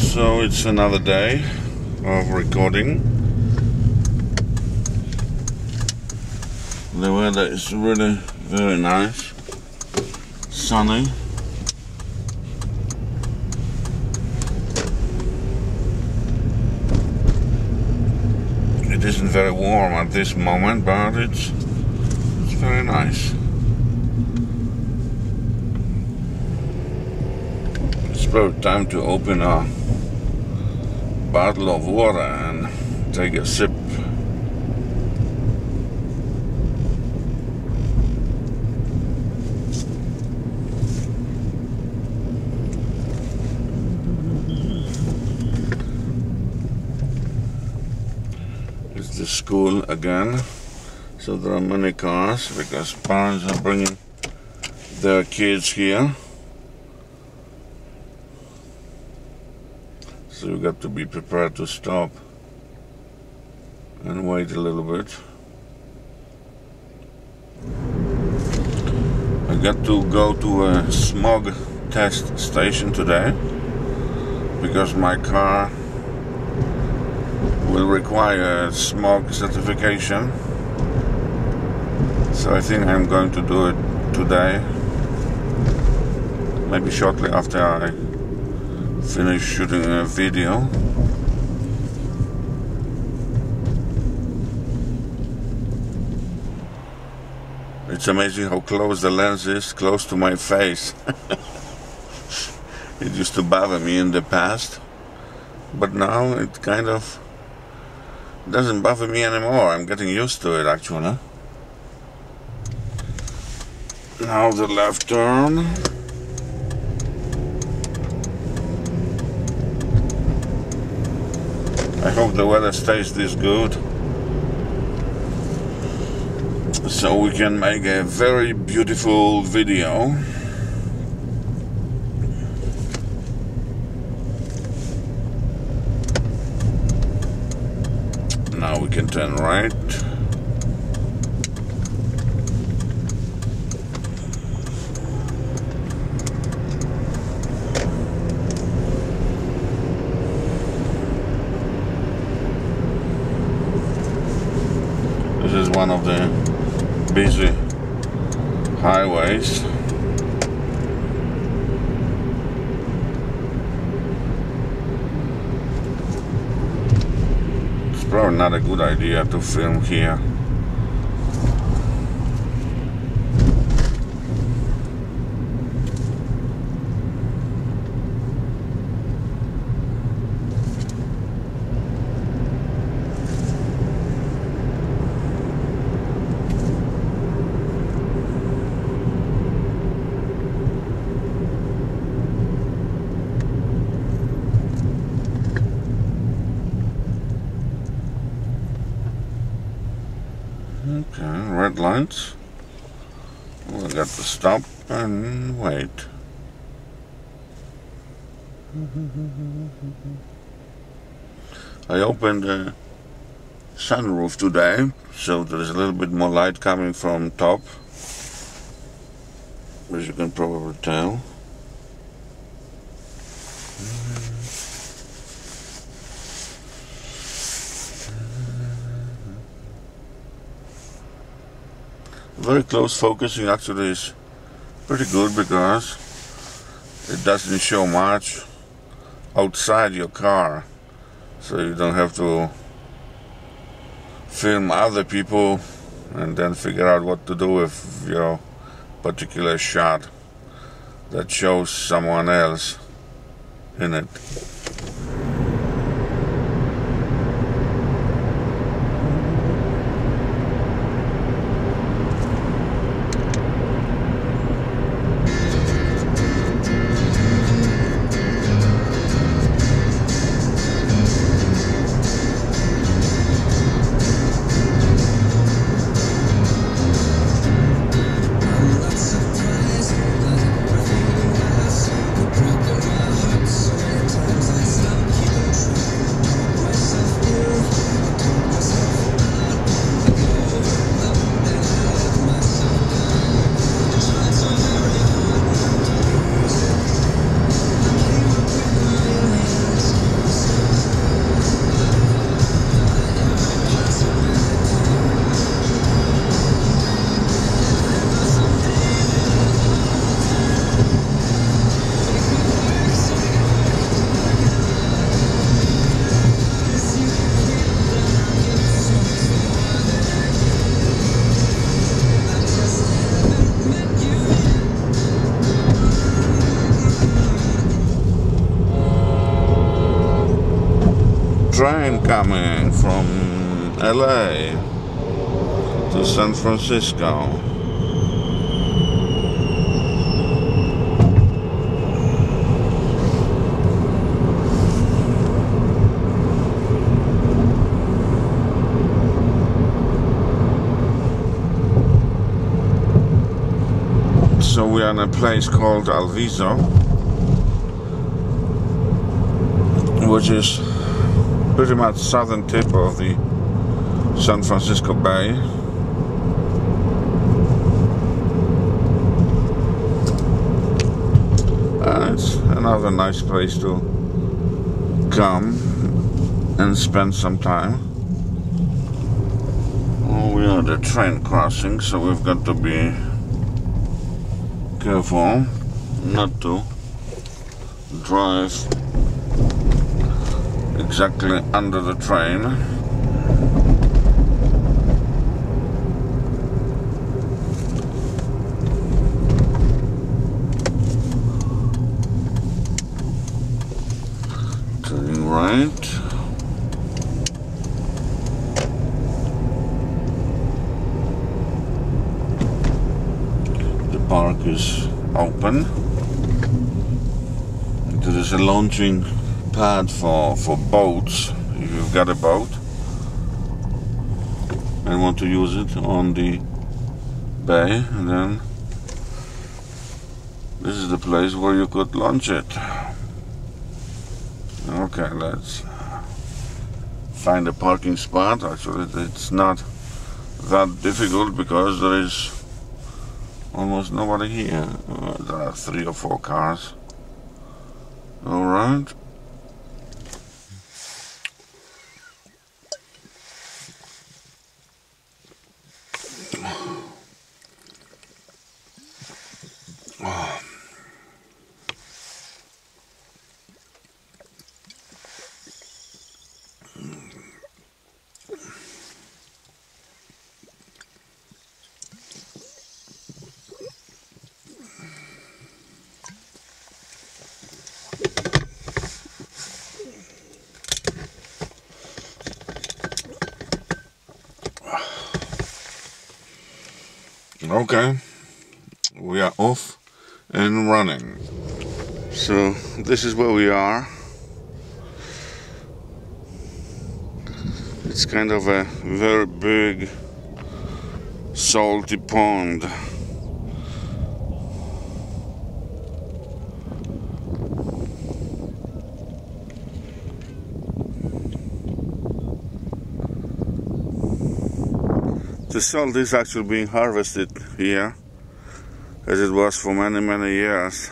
So it's another day of recording. The weather is really very nice, sunny. It isn't very warm at this moment, but it's very nice. It's about time to open a bottle of water and take a sip. It's the school again, so there are many cars because parents are bringing their kids here. So you got to be prepared to stop and wait a little bit. I got to go to a smog test station today because my car will require smog certification. So I think I'm going to do it today, maybe shortly after I finish shooting a video. It's amazing how close the lens is, close to my face. It used to bother me in the past, but now it kind of doesn't bother me anymore. I'm getting used to it actually. Now the left turn. I hope the weather stays this good so we can make a very beautiful video. Now we can turn right. This is one of the busy highways. It's probably not a good idea to film here. Okay, red lights. We got to stop and wait. I opened the sunroof today, so there's a little bit more light coming from top, as you can probably tell. Very close focusing actually is pretty good because it doesn't show much outside your car, so you don't have to film other people and then figure out what to do with your particular shot that shows someone else in it. Sometimes train coming from LA to San Francisco. So we are in a place called Alviso, which is pretty much southern tip of the San Francisco Bay. And it's another nice place to come and spend some time. Oh, we are at the train crossing, so we've got to be careful not to drive exactly under the train. Turning right. The park is open. There is a launching pad for boats, if you've got a boat and want to use it on the bay, and then this is the place where you could launch it. Okay, let's find a parking spot. Actually, it's not that difficult because there is almost nobody here. There are 3 or 4 cars. Alright. Okay, we are off and running. So this is where we are. It's kind of a very big salty pond. The salt is actually being harvested here, as it was for many, many years.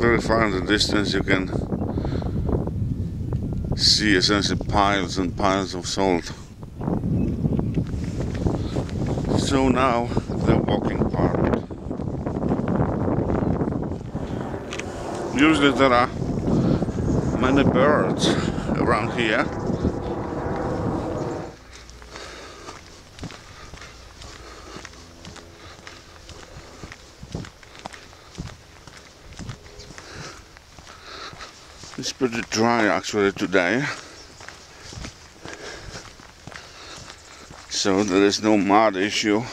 Very far in the distance you can see essentially piles and piles of salt. So now the walking part. Usually there are many birds around here. It's pretty dry actually today, so there is no mud issue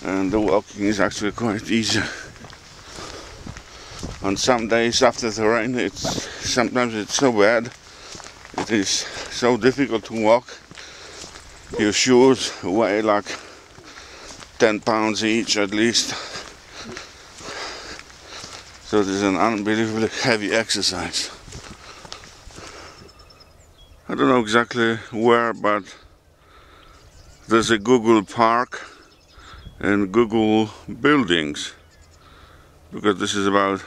and the walking is actually quite easy. On some days after the rain, sometimes it's so bad, it is so difficult to walk. Your shoes weigh like 10 pounds each at least. So it is an unbelievably heavy exercise. I don't know exactly where, but there's a Google Park and Google buildings, because this is about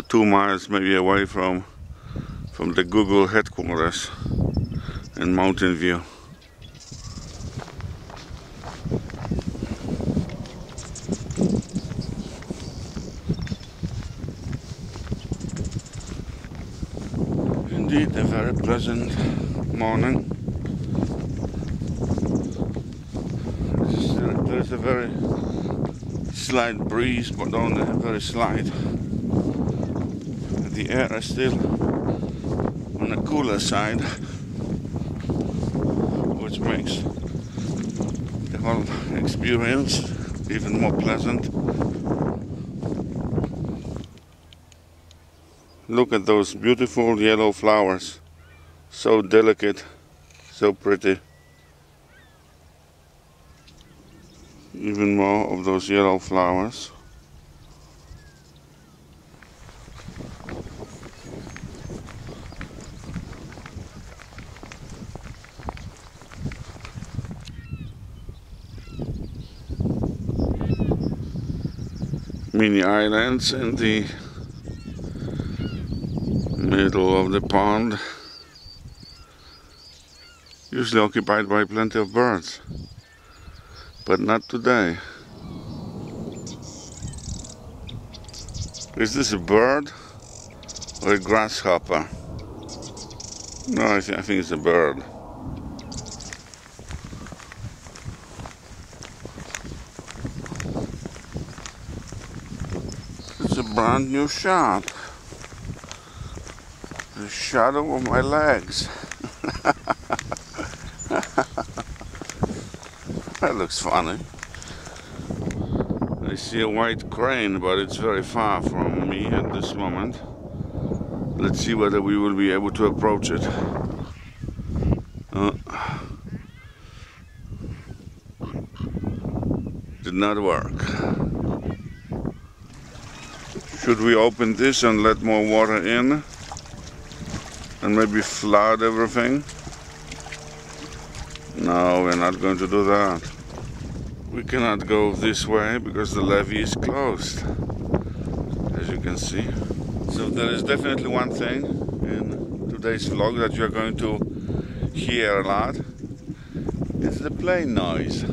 2 miles maybe away from the Google headquarters in Mountain View. Indeed, a very pleasant morning. There's a very slight breeze, but only very slight. The air is still on the cooler side, which makes the whole experience even more pleasant. Look at those beautiful yellow flowers, so delicate, so pretty. Even more of those yellow flowers. Mini islands in the middle of the pond, usually occupied by plenty of birds, but not today. Is this a bird or a grasshopper? No, I think it's a bird. It's a brand new shot. The shadow of my legs. That looks funny. I see a white crane, but it's very far from me at this moment. Let's see whether we will be able to approach it. Did not work. Should we open this and let more water in? And maybe flood everything? No, we're not going to do that. We cannot go this way because the levee is closed, as you can see. So there is definitely one thing in today's vlog that you're going to hear a lot. It's the plane noise.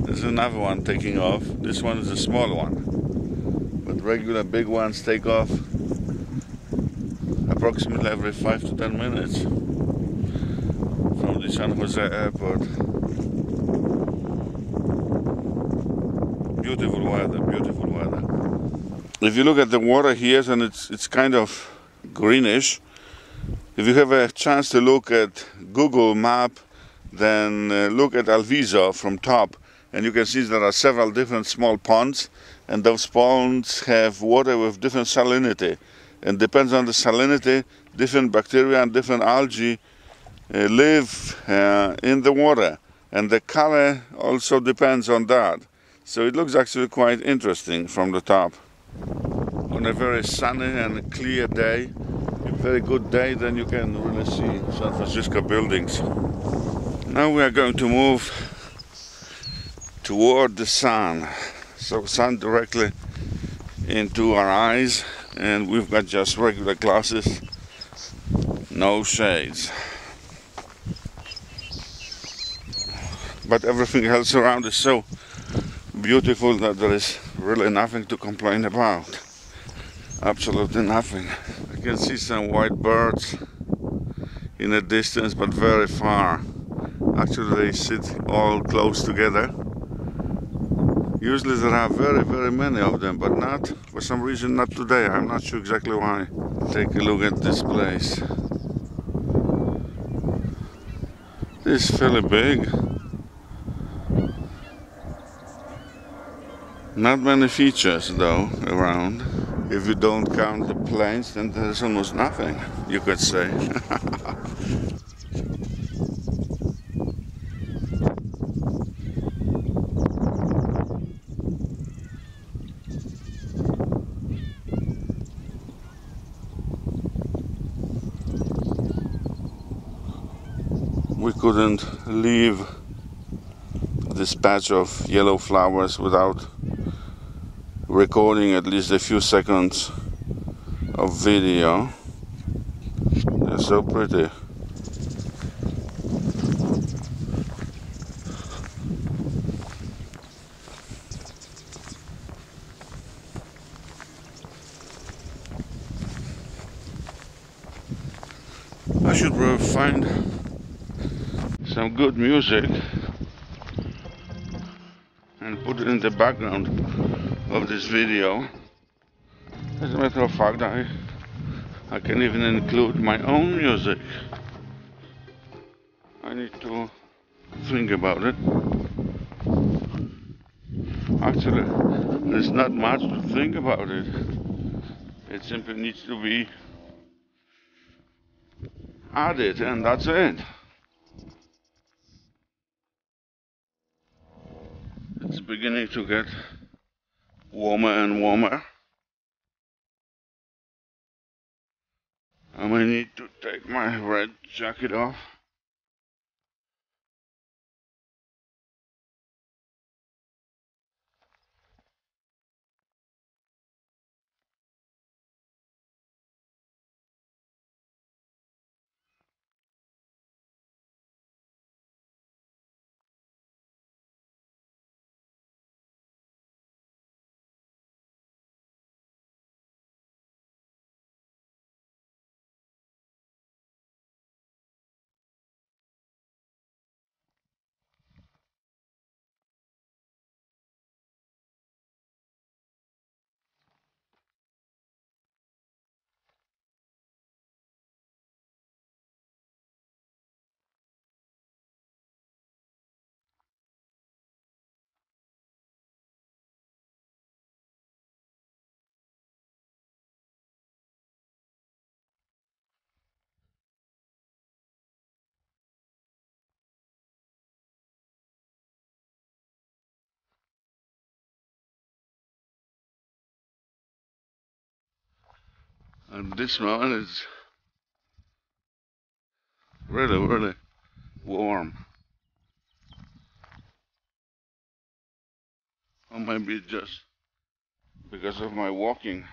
There's another one taking off. This one is a small one. But regular big ones take off approximately every 5 to 10 minutes from the San Jose airport. Beautiful weather, beautiful weather. If you look at the water here, and it's kind of greenish. If you have a chance to look at Google map, then look at Alviso from top, and you can see there are several different small ponds, and those ponds have water with different salinity. And depends on the salinity, different bacteria and different algae live in the water, and the color also depends on that. So it looks actually quite interesting from the top. On a very sunny and clear day, a very good day, then you can really see San Francisco buildings. Now we are going to move toward the sun, so sun directly into our eyes. And we've got just regular glasses, no shades. But everything else around is so beautiful that there is really nothing to complain about. Absolutely nothing. I can see some white birds in the distance, but very far. Actually, they sit all close together. Usually there are very, very many of them, but not, for some reason, not today. I'm not sure exactly why. Take a look at this place. It's fairly big. Not many features, though, around. If you don't count the planes, then there's almost nothing, you could say. We couldn't leave this patch of yellow flowers without recording at least a few seconds of video. They're so pretty. I should find some good music and put it in the background of this video. As a matter of fact, I can even include my own music. I need to think about it. Actually, there's not much to think about it. It simply needs to be added, and that's it. It's beginning to get warmer and warmer. I may need to take my red jacket off. And this one is really warm. Or maybe just because of my walking,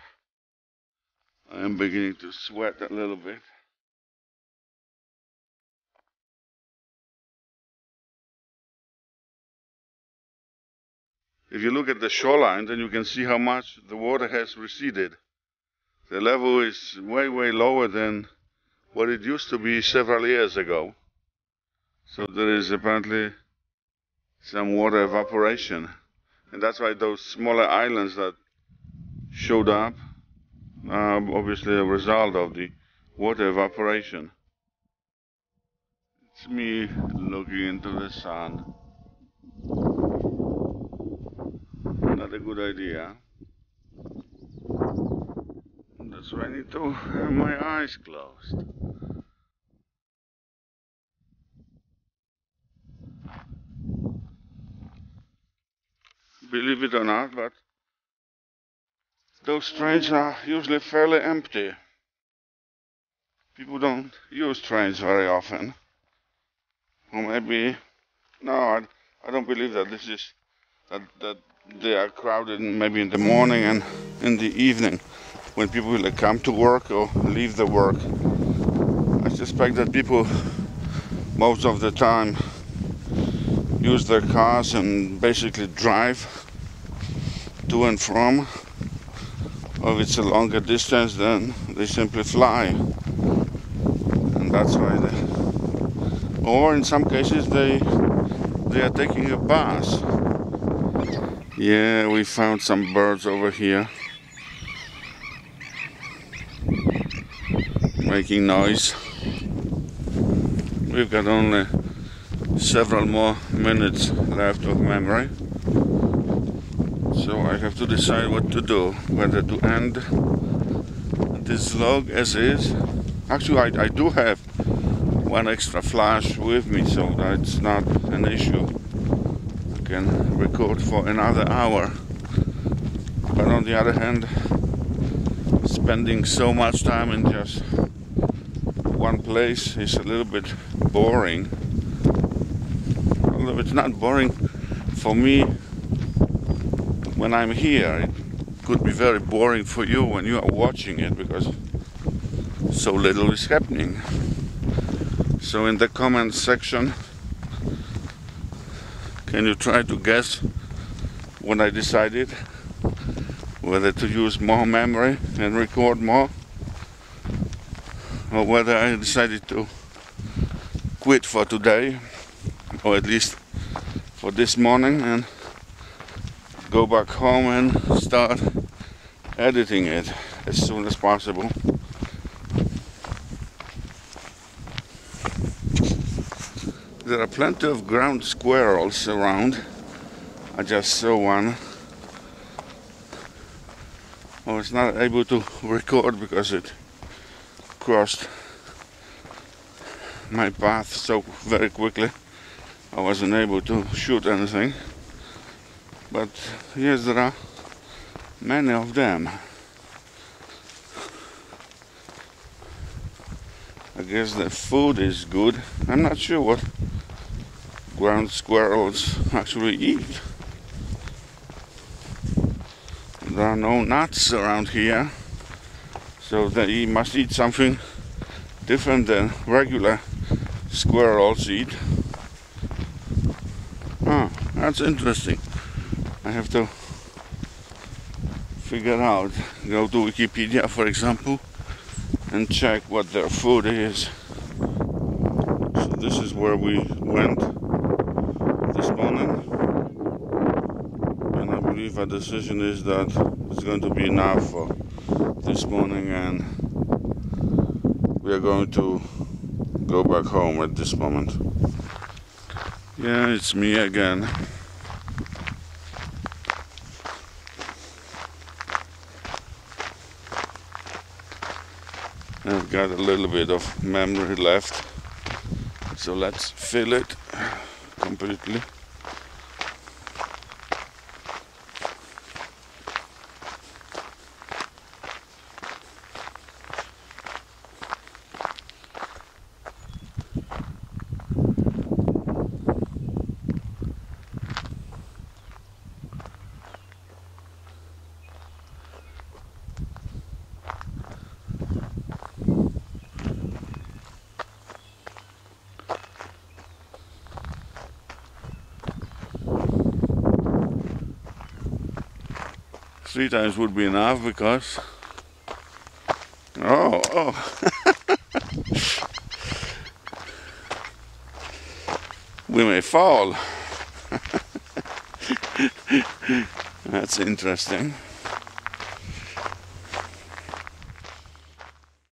I am beginning to sweat a little bit. If you look at the shoreline, then you can see how much the water has receded. The level is way lower than what it used to be several years ago. So there is apparently some water evaporation. And that's why those smaller islands that showed up are obviously a result of the water evaporation. It's me looking into the sun. Not a good idea. That's why I need to have my eyes closed. Believe it or not, but those trains are usually fairly empty. People don't use trains very often. Or maybe, no, I don't believe that this is, that they are crowded maybe in the morning and in the evening when people will come to work or leave the work. I suspect that people most of the time use their cars and basically drive to and from. Or if it's a longer distance, then they simply fly. And that's why they, or in some cases they are taking a bus. Yeah, we found some birds over here making noise. We've got only several more minutes left of memory, so I have to decide what to do, whether to end this vlog as is. Actually, I do have one extra flash with me, so that's not an issue. I can record for another hour, but on the other hand, spending so much time in just one place is a little bit boring. Although it's not boring for me when I'm here, it could be very boring for you when you are watching it, because so little is happening. So in the comment section, can you try to guess when I decided whether to use more memory and record more, or whether I decided to quit for today, or at least for this morning, and go back home and start editing it as soon as possible. There are plenty of ground squirrels around. I just saw one. I was not able to record because it crossed my path so very quickly. I wasn't able to shoot anything. But yes, there are many of them. I guess the food is good. I'm not sure what ground squirrels actually eat. There are no nuts around here, so they must eat something different than regular squirrels eat. Ah, that's interesting. I have to figure out. Go to Wikipedia, for example, and check what their food is. So this is where we went this morning, and I believe our decision is that it's going to be enough for this morning, and we are going to go back home at this moment. Yeah, it's me again. I've got a little bit of memory left, so let's fill it completely. Three times would be enough because we may fall. That's interesting.